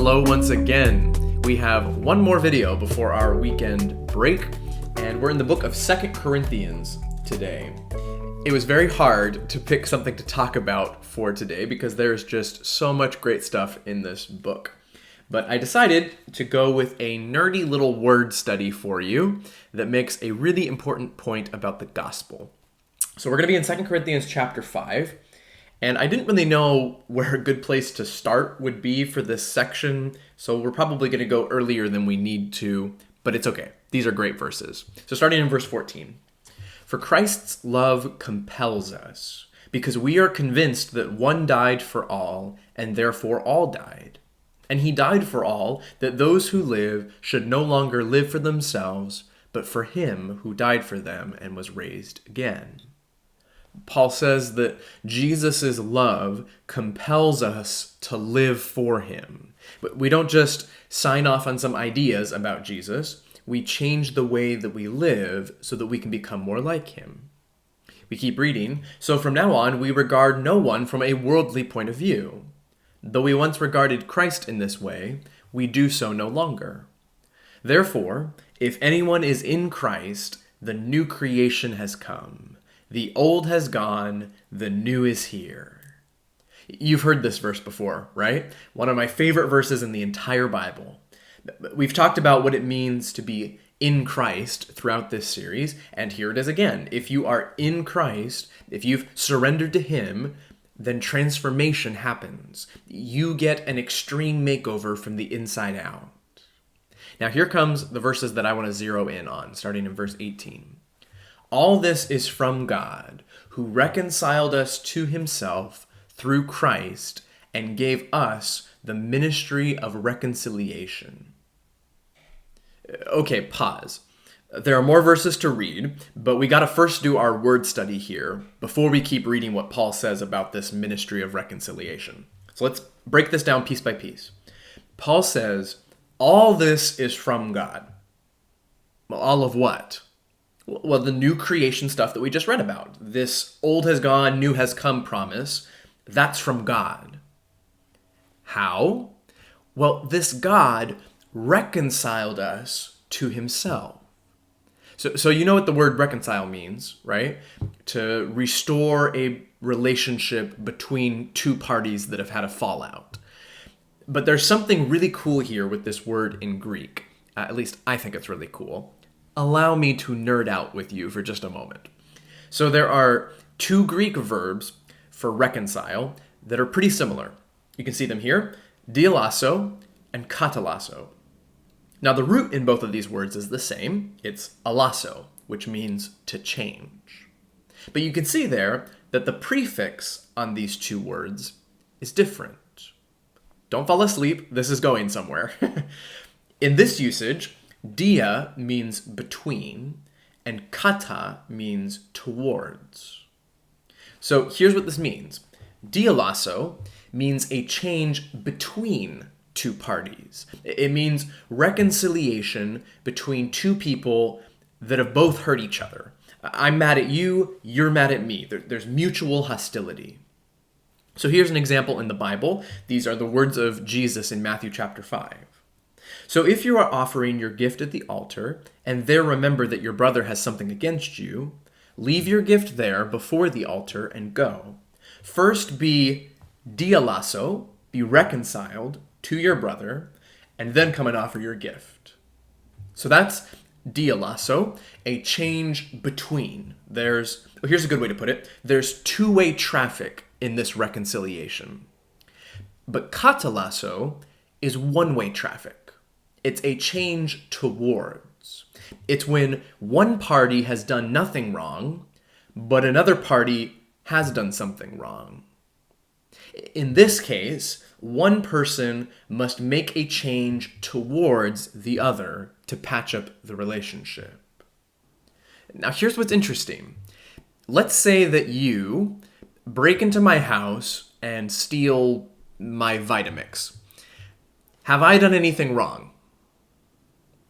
Hello once again. We have one more video before our weekend break, and we're in the book of 2 Corinthians today. It was very hard to pick something to talk about for today because there's just so much great stuff in this book. But I decided to go with a nerdy little word study for you that makes a really important point about the gospel. So we're going to be in 2 Corinthians chapter 5. And I didn't really know where a good place to start would be for this section, so we're probably going to go earlier than we need to, but it's okay. These are great verses. So starting in verse 14. For Christ's love compels us, because we are convinced that one died for all, and therefore all died. And he died for all, that those who live should no longer live for themselves, but for him who died for them and was raised again. Paul says that Jesus' love compels us to live for him. But we don't just sign off on some ideas about Jesus. We change the way that we live so that we can become more like him. We keep reading. So from now on, we regard no one from a worldly point of view. Though we once regarded Christ in this way, we do so no longer. Therefore, if anyone is in Christ, the new creation has come. The old has gone, the new is here. You've heard this verse before, right? One of my favorite verses in the entire Bible. We've talked about what it means to be in Christ throughout this series, and here it is again. If you are in Christ, if you've surrendered to him, then transformation happens. You get an extreme makeover from the inside out. Now here comes the verses that I want to zero in on, starting in verse 18. All this is from God, who reconciled us to himself through Christ and gave us the ministry of reconciliation. Okay, pause. There are more verses to read, but we got to first do our word study here before we keep reading what Paul says about this ministry of reconciliation. So let's break this down piece by piece. Paul says, all this is from God. Well, all of what? Well, the new creation stuff that we just read about. This old has gone, new has come promise, that's from God. How? Well, this God reconciled us to himself. So you know what the word reconcile means, right? To restore a relationship between two parties that have had a fallout. But there's something really cool here with this word in Greek. At least I think it's really cool. Allow me to nerd out with you for just a moment. So there are two Greek verbs for reconcile that are pretty similar. You can see them here, dialasso and katalasso. Now the root in both of these words is the same. It's alasso, which means to change. But you can see there that the prefix on these two words is different. Don't fall asleep, this is going somewhere. In this usage, dia means between, and kata means towards. So here's what this means. Dialasso means a change between two parties. It means reconciliation between two people that have both hurt each other. I'm mad at you, you're mad at me. There's mutual hostility. So here's an example in the Bible. These are the words of Jesus in Matthew chapter 5. So if you are offering your gift at the altar, and there remember that your brother has something against you, leave your gift there before the altar and go. First be dialasso, be reconciled to your brother, and then come and offer your gift. So that's dialasso, a change between. Here's a good way to put it. There's two-way traffic in this reconciliation. But katalasso is one-way traffic. It's a change towards. It's when one party has done nothing wrong, but another party has done something wrong. In this case, one person must make a change towards the other to patch up the relationship. Now here's what's interesting. Let's say that you break into my house and steal my Vitamix. Have I done anything wrong?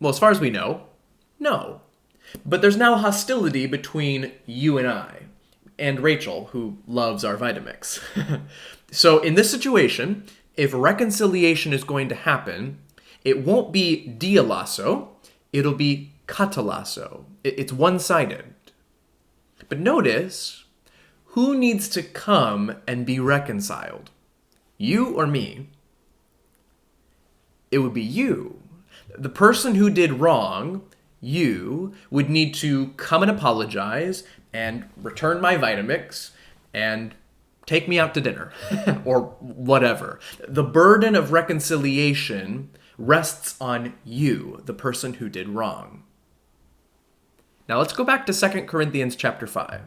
Well, as far as we know, no. But there's now hostility between you and I, and Rachel, who loves our Vitamix. So in this situation, if reconciliation is going to happen, it won't be dialasso, it'll be katalasso. It's one-sided. But notice, who needs to come and be reconciled? You or me? It would be you. The person who did wrong, you, would need to come and apologize and return my Vitamix and take me out to dinner or whatever. The burden of reconciliation rests on you, the person who did wrong. Now let's go back to 2 Corinthians chapter 5.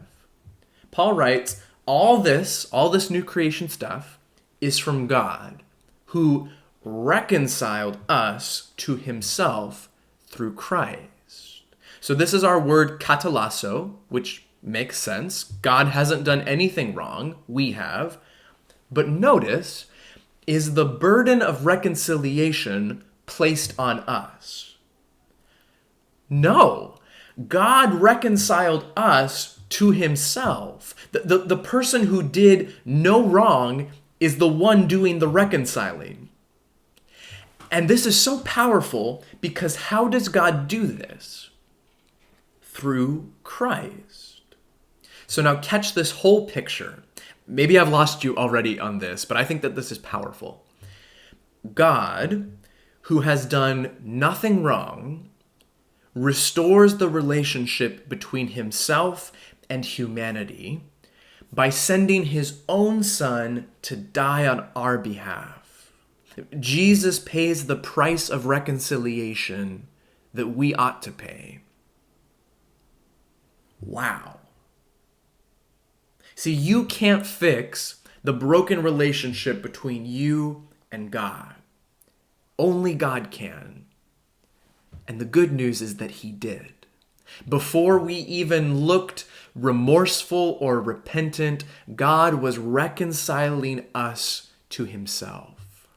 Paul writes, all this new creation stuff is from God, who reconciled us to himself through Christ. So this is our word katalasso, which makes sense. God hasn't done anything wrong. We have. But notice, is the burden of reconciliation placed on us? No. God reconciled us to himself. The person who did no wrong is the one doing the reconciling. And this is so powerful because how does God do this? Through Christ. So now catch this whole picture. Maybe I've lost you already on this, but I think that this is powerful. God, who has done nothing wrong, restores the relationship between himself and humanity by sending his own son to die on our behalf. Jesus pays the price of reconciliation that we ought to pay. Wow. See, you can't fix the broken relationship between you and God. Only God can. And the good news is that he did. Before we even looked remorseful or repentant, God was reconciling us to himself.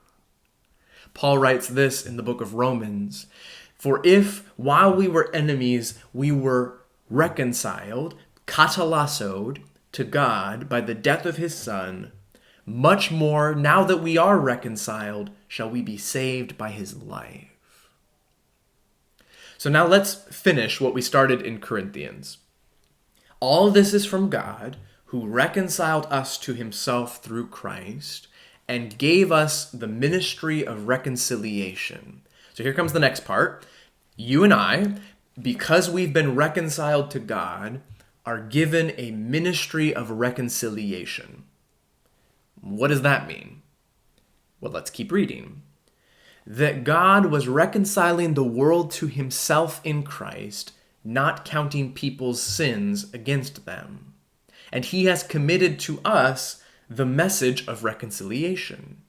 Paul writes this in the book of Romans, "For if, while we were enemies, we were reconciled, katalassoed, to God by the death of his Son, much more, now that we are reconciled, shall we be saved by his life." So now let's finish what we started in Corinthians. All this is from God, who reconciled us to himself through Christ and gave us the ministry of reconciliation. So here comes the next part. You and I, because we've been reconciled to God, are given a ministry of reconciliation. What does that mean? Well, let's keep reading. That God was reconciling the world to himself in Christ, not counting people's sins against them. And he has committed to us the message of reconciliation.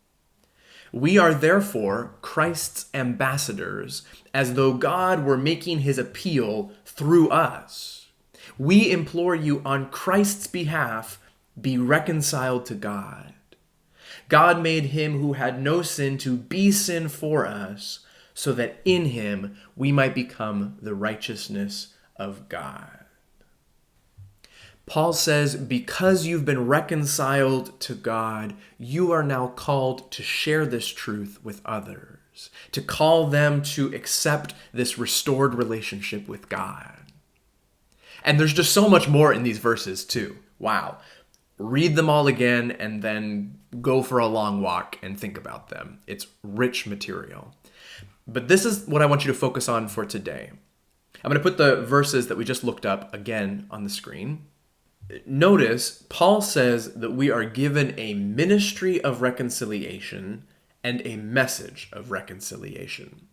We are therefore Christ's ambassadors, as though God were making his appeal through us. We implore you on Christ's behalf, be reconciled to God. God made him who had no sin to be sin for us, so that in him we might become the righteousness of God. Paul says, because you've been reconciled to God, you are now called to share this truth with others, to call them to accept this restored relationship with God. And there's just so much more in these verses too. Wow. Read them all again and then go for a long walk and think about them. It's rich material. But this is what I want you to focus on for today. I'm going to put the verses that we just looked up again on the screen. Notice, Paul says that we are given a ministry of reconciliation and a message of reconciliation.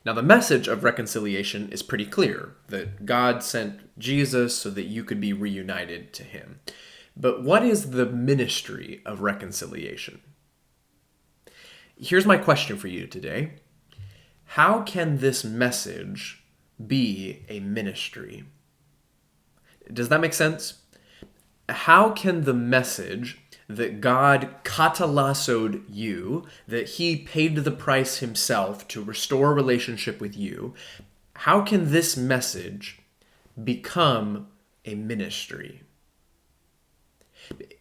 Now, the message of reconciliation is pretty clear, that God sent Jesus so that you could be reunited to him. But what is the ministry of reconciliation? Here's my question for you today. How can this message be a ministry? Does that make sense? How can the message that God katalassoed you, that he paid the price himself to restore a relationship with you, how can this message become a ministry?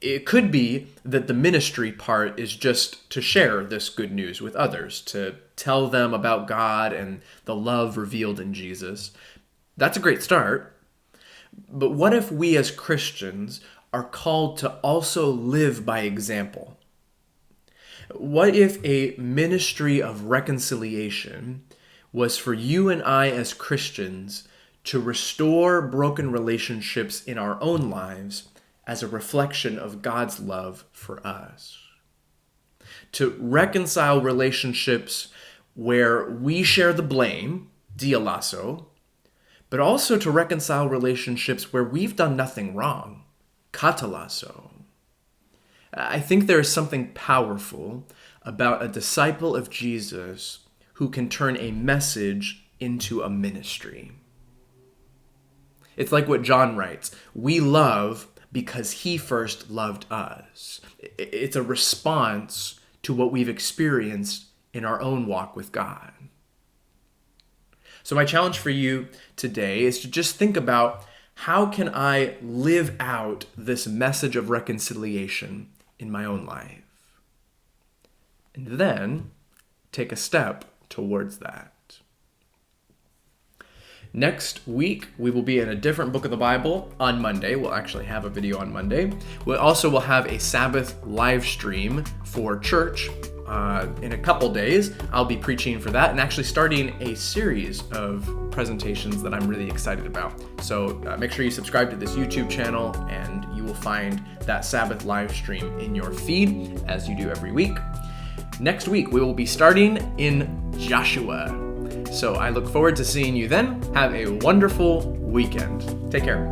It could be that the ministry part is just to share this good news with others, to tell them about God and the love revealed in Jesus. That's a great start. But what if we as Christians are called to also live by example? What if a ministry of reconciliation was for you and I as Christians to restore broken relationships in our own lives as a reflection of God's love for us? To reconcile relationships where we share the blame, dialasso, but also to reconcile relationships where we've done nothing wrong, katalasso. I think there is something powerful about a disciple of Jesus who can turn a message into a ministry. It's like what John writes, we love because he first loved us. It's a response to what we've experienced in our own walk with God. So my challenge for you today is to just think about, how can I live out this message of reconciliation in my own life? And then take a step towards that. Next week, we will be in a different book of the Bible on Monday. We'll actually have a video on Monday. We also will have a Sabbath live stream for church in a couple days. I'll be preaching for that and actually starting a series of presentations that I'm really excited about. So make sure you subscribe to this YouTube channel and you will find that Sabbath live stream in your feed as you do every week. Next week, we will be starting in Joshua. So I look forward to seeing you then. Have a wonderful weekend. Take care.